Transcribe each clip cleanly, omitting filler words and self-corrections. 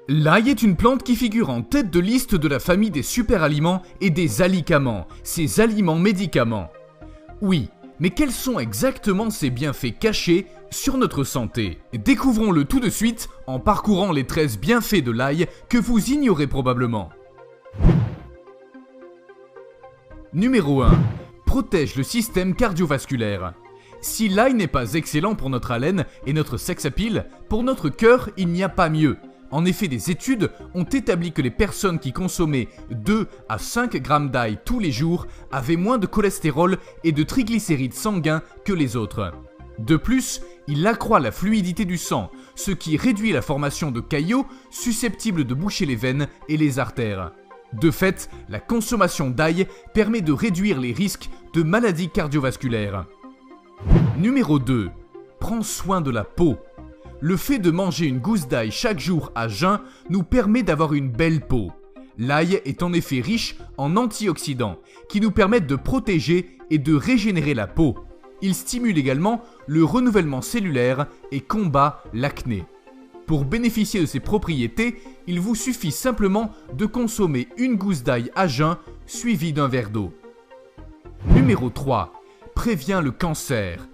L'ail est une plante qui figure en tête de liste de la famille des superaliments et des alicaments, ces aliments-médicaments. Oui, mais quels sont exactement ces bienfaits cachés sur notre santé? Découvrons-le tout de suite en parcourant les 13 bienfaits de l'ail que vous ignorez probablement. Numéro 1. Protège le système cardiovasculaire. Si l'ail n'est pas excellent pour notre haleine et notre sex-appeal, pour notre cœur, il n'y a pas mieux. En effet, des études ont établi que les personnes qui consommaient 2 à 5 grammes d'ail tous les jours avaient moins de cholestérol et de triglycérides sanguins que les autres. De plus, il accroît la fluidité du sang, ce qui réduit la formation de caillots susceptibles de boucher les veines et les artères. De fait, la consommation d'ail permet de réduire les risques de maladies cardiovasculaires. Numéro 2. Prends soin de la peau. Le fait de manger une gousse d'ail chaque jour à jeun nous permet d'avoir une belle peau. L'ail est en effet riche en antioxydants qui nous permettent de protéger et de régénérer la peau. Il stimule également le renouvellement cellulaire et combat l'acné. Pour bénéficier de ces propriétés, il vous suffit simplement de consommer une gousse d'ail à jeun suivie d'un verre d'eau. Numéro 3. Prévient le cancer.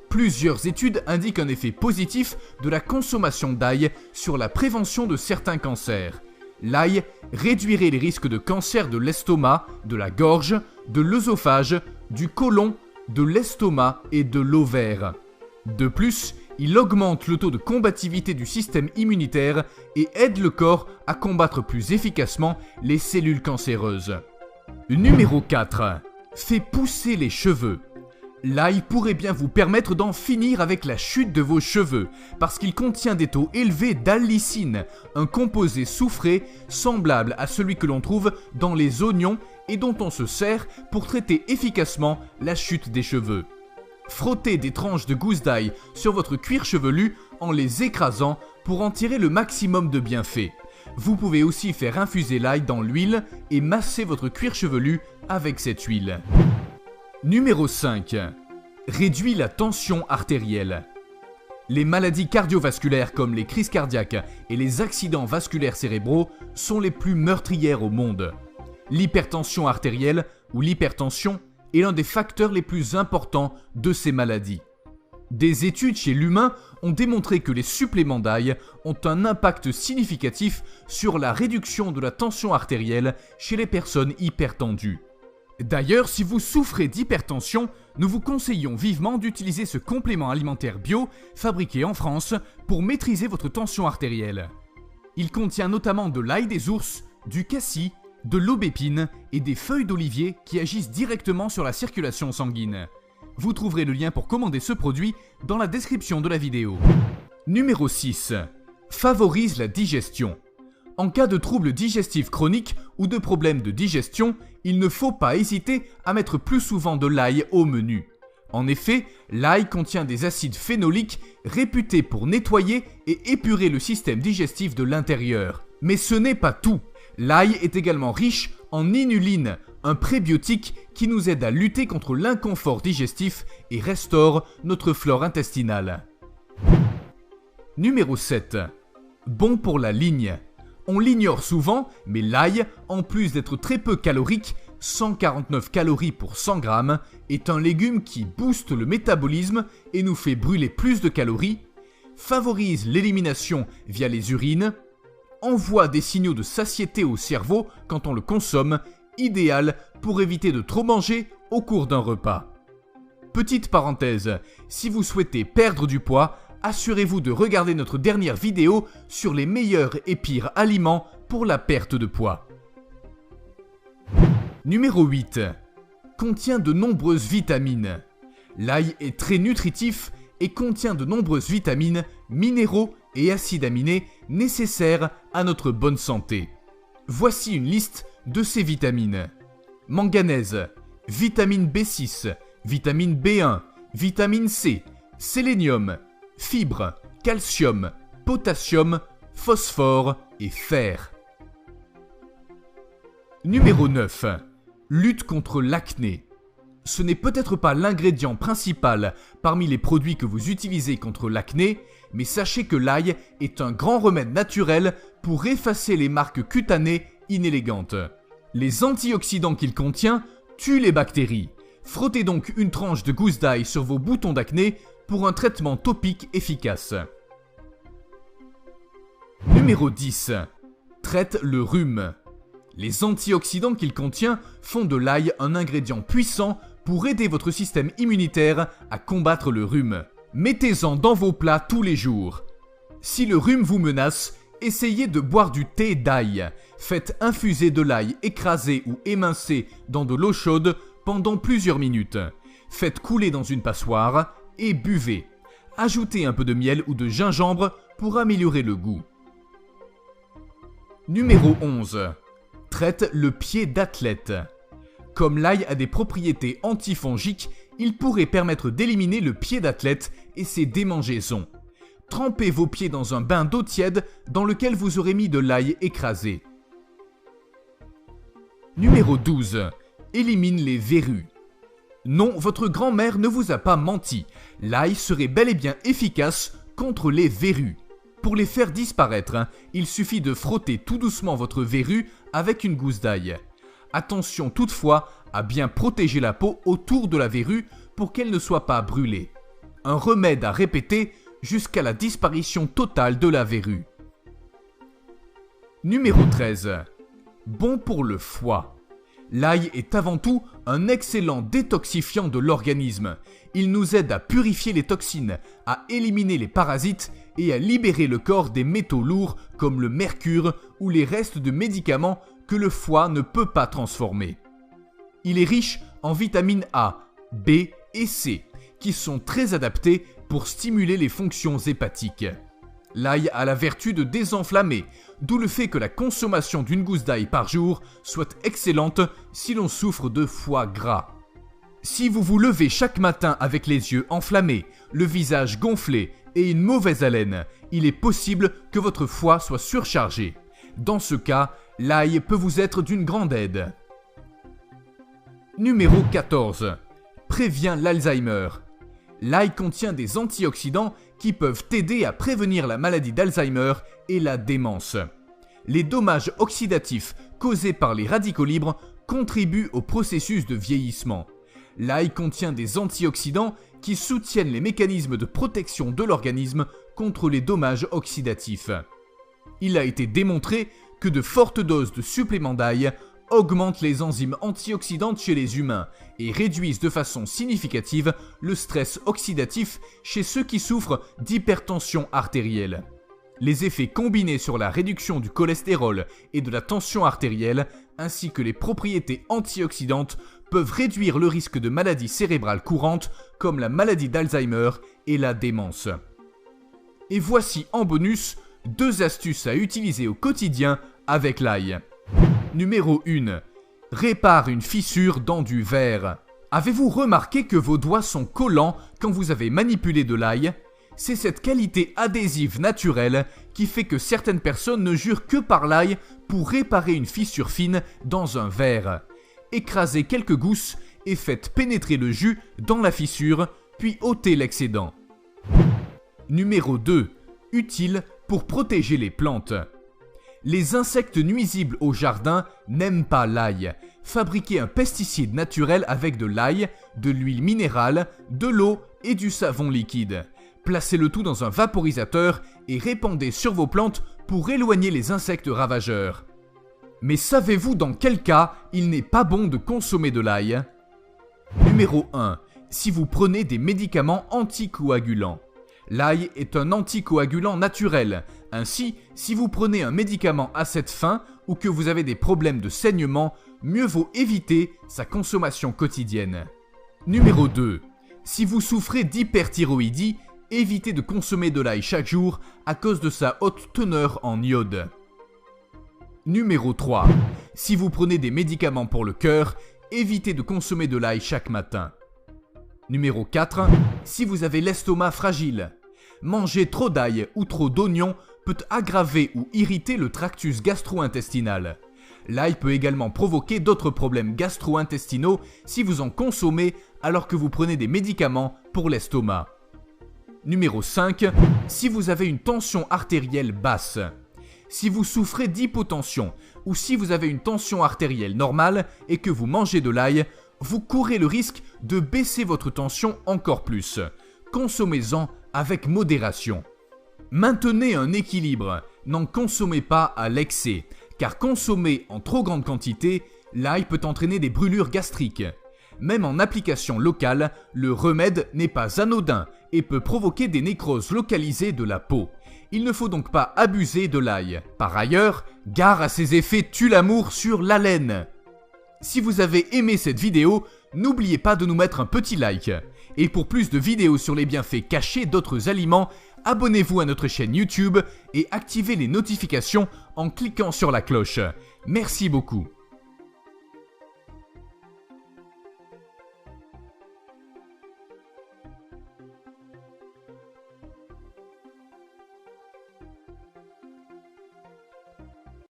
Plusieurs études indiquent un effet positif de la consommation d'ail sur la prévention de certains cancers. L'ail réduirait les risques de cancer de l'estomac, de la gorge, de l'œsophage, du côlon, de l'estomac et de l'ovaire. De plus, il augmente le taux de combativité du système immunitaire et aide le corps à combattre plus efficacement les cellules cancéreuses. Numéro 4. Fait pousser les cheveux. L'ail pourrait bien vous permettre d'en finir avec la chute de vos cheveux, parce qu'il contient des taux élevés d'allicine, un composé soufré semblable à celui que l'on trouve dans les oignons et dont on se sert pour traiter efficacement la chute des cheveux. Frottez des tranches de gousse d'ail sur votre cuir chevelu en les écrasant pour en tirer le maximum de bienfaits. Vous pouvez aussi faire infuser l'ail dans l'huile et masser votre cuir chevelu avec cette huile. Numéro 5. Réduit la tension artérielle. Les maladies cardiovasculaires comme les crises cardiaques et les accidents vasculaires cérébraux sont les plus meurtrières au monde. L'hypertension artérielle ou l'hypertension est l'un des facteurs les plus importants de ces maladies. Des études chez l'humain ont démontré que les suppléments d'ail ont un impact significatif sur la réduction de la tension artérielle chez les personnes hypertendues. D'ailleurs, si vous souffrez d'hypertension, nous vous conseillons vivement d'utiliser ce complément alimentaire bio fabriqué en France pour maîtriser votre tension artérielle. Il contient notamment de l'ail des ours, du cassis, de l'aubépine et des feuilles d'olivier qui agissent directement sur la circulation sanguine. Vous trouverez le lien pour commander ce produit dans la description de la vidéo. Numéro 6. Favorise la digestion. En cas de troubles digestifs chroniques ou de problèmes de digestion, il ne faut pas hésiter à mettre plus souvent de l'ail au menu. En effet, l'ail contient des acides phénoliques réputés pour nettoyer et épurer le système digestif de l'intérieur. Mais ce n'est pas tout. L'ail est également riche en inuline, un prébiotique qui nous aide à lutter contre l'inconfort digestif et restaure notre flore intestinale. Numéro 7. Bon pour la ligne. On l'ignore souvent, mais l'ail, en plus d'être très peu calorique, 149 calories pour 100 grammes, est un légume qui booste le métabolisme et nous fait brûler plus de calories, favorise l'élimination via les urines, envoie des signaux de satiété au cerveau quand on le consomme, idéal pour éviter de trop manger au cours d'un repas. Petite parenthèse, si vous souhaitez perdre du poids, assurez-vous de regarder notre dernière vidéo sur les meilleurs et pires aliments pour la perte de poids. Numéro 8. Contient de nombreuses vitamines. L'ail est très nutritif et contient de nombreuses vitamines, minéraux et acides aminés nécessaires à notre bonne santé. Voici une liste de ces vitamines. Manganèse, vitamine B6, vitamine B1, vitamine C, sélénium, fibres, calcium, potassium, phosphore et fer. Numéro 9. Lutte contre l'acné. Ce n'est peut-être pas l'ingrédient principal parmi les produits que vous utilisez contre l'acné, mais sachez que l'ail est un grand remède naturel pour effacer les marques cutanées inélégantes. Les antioxydants qu'il contient tuent les bactéries. Frottez donc une tranche de gousse d'ail sur vos boutons d'acné pour un traitement topique efficace. Numéro 10. Traite le rhume. Les antioxydants qu'il contient font de l'ail un ingrédient puissant pour aider votre système immunitaire à combattre le rhume. Mettez-en dans vos plats tous les jours. Si le rhume vous menace, essayez de boire du thé d'ail. Faites infuser de l'ail écrasé ou émincé dans de l'eau chaude pendant plusieurs minutes. Faites couler dans une passoire et buvez. Ajoutez un peu de miel ou de gingembre pour améliorer le goût. Numéro 11. Traite le pied d'athlète. Comme l'ail a des propriétés antifongiques, il pourrait permettre d'éliminer le pied d'athlète et ses démangeaisons. Trempez vos pieds dans un bain d'eau tiède dans lequel vous aurez mis de l'ail écrasé. Numéro 12. Élimine les verrues. Non, votre grand-mère ne vous a pas menti. L'ail serait bel et bien efficace contre les verrues. Pour les faire disparaître, il suffit de frotter tout doucement votre verrue avec une gousse d'ail. Attention toutefois à bien protéger la peau autour de la verrue pour qu'elle ne soit pas brûlée. Un remède à répéter jusqu'à la disparition totale de la verrue. Numéro 13. Bon pour le foie. L'ail est avant tout un excellent détoxifiant de l'organisme. Il nous aide à purifier les toxines, à éliminer les parasites et à libérer le corps des métaux lourds comme le mercure ou les restes de médicaments que le foie ne peut pas transformer. Il est riche en vitamines A, B et C, qui sont très adaptées pour stimuler les fonctions hépatiques. L'ail a la vertu de désenflammer, d'où le fait que la consommation d'une gousse d'ail par jour soit excellente si l'on souffre de foie gras. Si vous vous levez chaque matin avec les yeux enflammés, le visage gonflé et une mauvaise haleine, il est possible que votre foie soit surchargé. Dans ce cas, l'ail peut vous être d'une grande aide. Numéro 14. Prévient l'Alzheimer. L'ail contient des antioxydants qui peuvent aider à prévenir la maladie d'Alzheimer et la démence. Les dommages oxydatifs causés par les radicaux libres contribuent au processus de vieillissement. L'ail contient des antioxydants qui soutiennent les mécanismes de protection de l'organisme contre les dommages oxydatifs. Il a été démontré que de fortes doses de suppléments d'ail augmentent les enzymes antioxydantes chez les humains et réduisent de façon significative le stress oxydatif chez ceux qui souffrent d'hypertension artérielle. Les effets combinés sur la réduction du cholestérol et de la tension artérielle, ainsi que les propriétés antioxydantes, peuvent réduire le risque de maladies cérébrales courantes comme la maladie d'Alzheimer et la démence. Et voici en bonus 2 astuces à utiliser au quotidien avec l'ail. Numéro 1. Répare une fissure dans du verre. Avez-vous remarqué que vos doigts sont collants quand vous avez manipulé de l'ail ? C'est cette qualité adhésive naturelle qui fait que certaines personnes ne jurent que par l'ail pour réparer une fissure fine dans un verre. Écrasez quelques gousses et faites pénétrer le jus dans la fissure, puis ôtez l'excédent. Numéro 2. Utile pour protéger les plantes. Les insectes nuisibles au jardin n'aiment pas l'ail. Fabriquez un pesticide naturel avec de l'ail, de l'huile minérale, de l'eau et du savon liquide. Placez le tout dans un vaporisateur et répandez sur vos plantes pour éloigner les insectes ravageurs. Mais savez-vous dans quel cas il n'est pas bon de consommer de l'ail ? Numéro 1. Si vous prenez des médicaments anticoagulants. L'ail est un anticoagulant naturel. Ainsi, si vous prenez un médicament à cette fin ou que vous avez des problèmes de saignement, mieux vaut éviter sa consommation quotidienne. Numéro 2. Si vous souffrez d'hyperthyroïdie, évitez de consommer de l'ail chaque jour à cause de sa haute teneur en iode. Numéro 3. Si vous prenez des médicaments pour le cœur, évitez de consommer de l'ail chaque matin. Numéro 4. Si vous avez l'estomac fragile. Manger trop d'ail ou trop d'oignons peut aggraver ou irriter le tractus gastro-intestinal. L'ail peut également provoquer d'autres problèmes gastro-intestinaux si vous en consommez alors que vous prenez des médicaments pour l'estomac. Numéro 5. Si vous avez une tension artérielle basse. Si vous souffrez d'hypotension ou si vous avez une tension artérielle normale et que vous mangez de l'ail, vous courez le risque de baisser votre tension encore plus. Consommez-en avec modération. Maintenez un équilibre, n'en consommez pas à l'excès, car consommer en trop grande quantité, l'ail peut entraîner des brûlures gastriques. Même en application locale, le remède n'est pas anodin et peut provoquer des nécroses localisées de la peau. Il ne faut donc pas abuser de l'ail. Par ailleurs, gare à ses effets tue-l'amour sur l'haleine. Si vous avez aimé cette vidéo, n'oubliez pas de nous mettre un petit like. Et pour plus de vidéos sur les bienfaits cachés d'autres aliments, abonnez-vous à notre chaîne YouTube et activez les notifications en cliquant sur la cloche. Merci beaucoup.